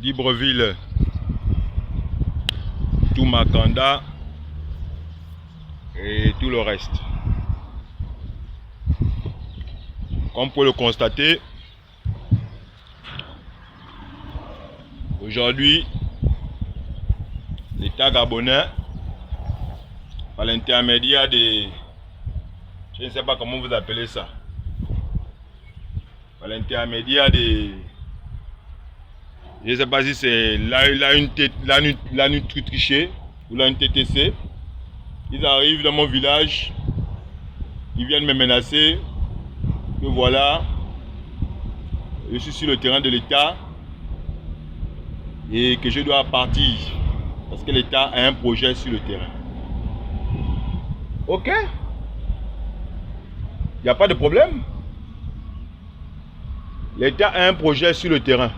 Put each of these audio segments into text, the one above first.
Libreville, tout Makanda et tout le reste. Comme vous pouvez le constater, aujourd'hui, l'État gabonais, par l'intermédiaire des... Je ne sais pas comment vous appelez ça. Par l'intermédiaire des... Je ne sais pas si c'est la nutritriché ou la NTTC. Ils arrivent dans mon village, ils viennent me menacer que voilà, je suis sur le terrain de l'État et que je dois partir parce que l'État a un projet sur le terrain. Ok, il n'y a pas de problème. L'État a un projet sur le terrain.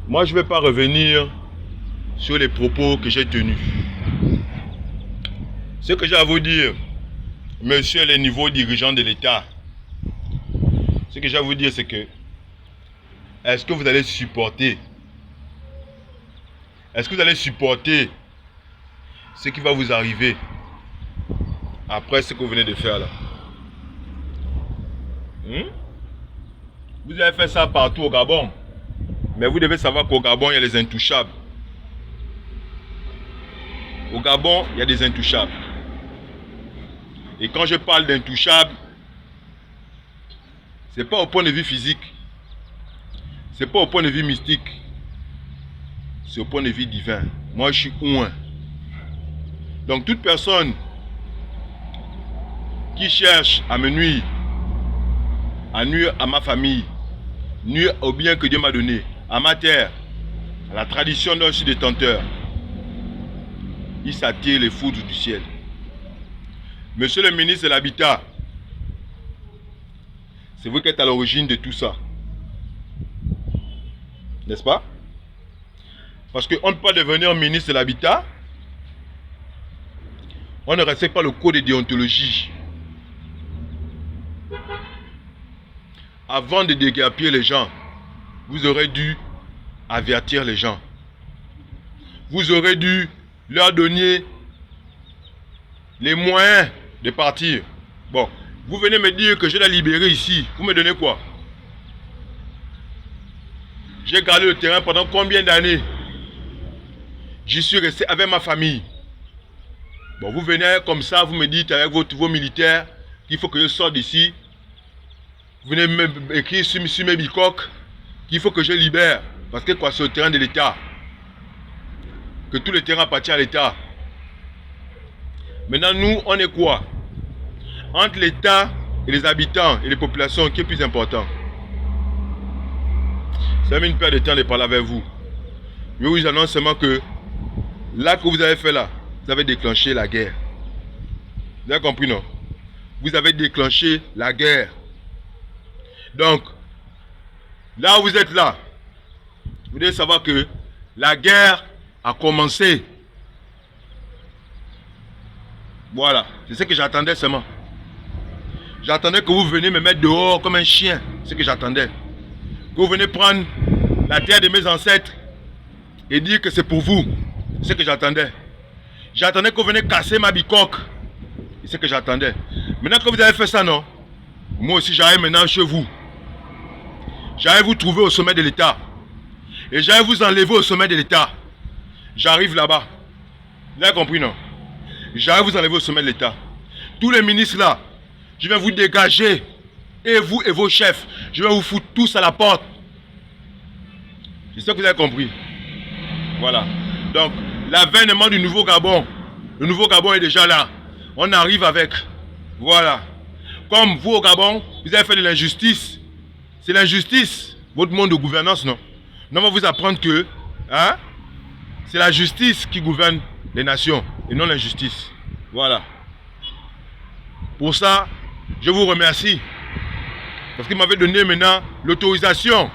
Moi, je ne vais pas revenir sur les propos que j'ai tenus. Ce que j'ai à vous dire, monsieur les niveaux dirigeants de l'État, ce que j'ai à vous dire, c'est que est-ce que vous allez supporter ce qui va vous arriver après ce que vous venez de faire là? Vous avez fait ça partout au Gabon. Mais vous devez savoir qu'au Gabon, il y a les intouchables. Au Gabon, il y a des intouchables. Et quand je parle d'intouchables, ce n'est pas au point de vue physique. Ce n'est pas au point de vue mystique. C'est au point de vue divin. Moi, je suis ouin. Donc, toute personne qui cherche à me nuire, à nuire à ma famille, nuire au bien que Dieu m'a donné, à ma terre, à la tradition dont je suis détenteur, il s'attire les foudres du ciel. Monsieur le ministre de l'Habitat, c'est vous qui êtes à l'origine de tout ça. N'est-ce pas? Parce qu'on ne peut pas devenir ministre de l'Habitat, on ne respecte pas le code de déontologie. Avant de déguerpir les gens, vous aurez dû avertir les gens. Vous aurez dû leur donner les moyens de partir. Bon, vous venez me dire que je l'ai libéré ici. Vous me donnez quoi? J'ai gardé le terrain pendant combien d'années? J'y suis resté avec ma famille. Bon, vous venez comme ça, vous me dites avec vos militaires qu'il faut que je sorte d'ici. Vous venez m'écrire sur mes bicoques qu'il faut que je libère. Parce que quoi, c'est le terrain de l'État. Que tout le terrain appartient à l'État. Maintenant, nous, on est quoi? Entre l'État et les habitants et les populations, qui est plus important? Ça met une perte de temps de parler avec vous. Je vous annonce seulement que là que vous avez fait là, vous avez déclenché la guerre. Vous avez compris, non? Vous avez déclenché la guerre. Donc, là où vous êtes là, vous devez savoir que la guerre a commencé. Voilà, c'est ce que j'attendais seulement. J'attendais que vous veniez me mettre dehors comme un chien. C'est ce que j'attendais. Que vous venez prendre la terre de mes ancêtres et dire que c'est pour vous. C'est ce que j'attendais. J'attendais que vous venez casser ma bicoque. C'est ce que j'attendais. Maintenant que vous avez fait ça, non? Moi aussi, j'arrive maintenant chez vous. J'arrive vous trouver au sommet de l'État. Et j'arrive vous enlever au sommet de l'État. J'arrive là-bas. Vous avez compris, non? J'arrive vous enlever au sommet de l'État. Tous les ministres là, je vais vous dégager. Et vous et vos chefs, je vais vous foutre tous à la porte. C'est ça que vous avez compris. Voilà. Donc, l'avènement du nouveau Gabon. Le nouveau Gabon est déjà là. On arrive avec. Voilà. Comme vous au Gabon, vous avez fait de l'injustice. C'est l'injustice, votre monde de gouvernance, non? Non, on va vous apprendre que hein, c'est la justice qui gouverne les nations et non l'injustice. Voilà. Pour ça, je vous remercie. Parce qu'il m'avait donné maintenant l'autorisation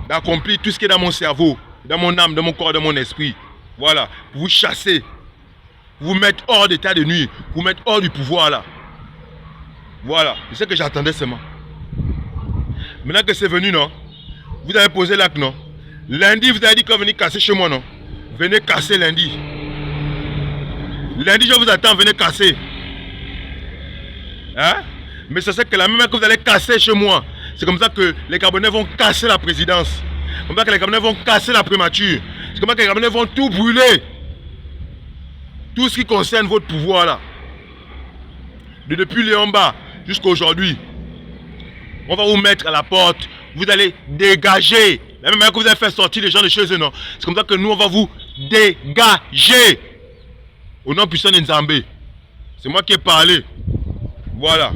d'accomplir tout ce qui est dans mon cerveau, dans mon âme, dans mon corps, dans mon esprit. Voilà. Pour vous chasser. Pour vous mettre hors d'état de nuit. Pour vous mettre hors du pouvoir là. Voilà. C'est ce que j'attendais seulement. Maintenant que c'est venu, non? Vous avez posé l'acte, non? Lundi, vous avez dit qu'on va venir casser chez moi, non? Venez casser lundi. Lundi, je vous attends, venez casser. Hein? Mais c'est ça que la même que vous allez casser chez moi. C'est comme ça que les Gabonais vont casser la présidence. C'est comme ça que les Gabonais vont casser la primature. C'est comme ça que les Gabonais vont tout brûler. Tout ce qui concerne votre pouvoir là. Depuis Léomba jusqu'à aujourd'hui. On va vous mettre à la porte. Vous allez dégager. La même manière que vous avez fait sortir les gens de chez eux, non? C'est comme ça que nous, on va vous dégager. Au nom puissant de Nzambé. C'est moi qui ai parlé. Voilà.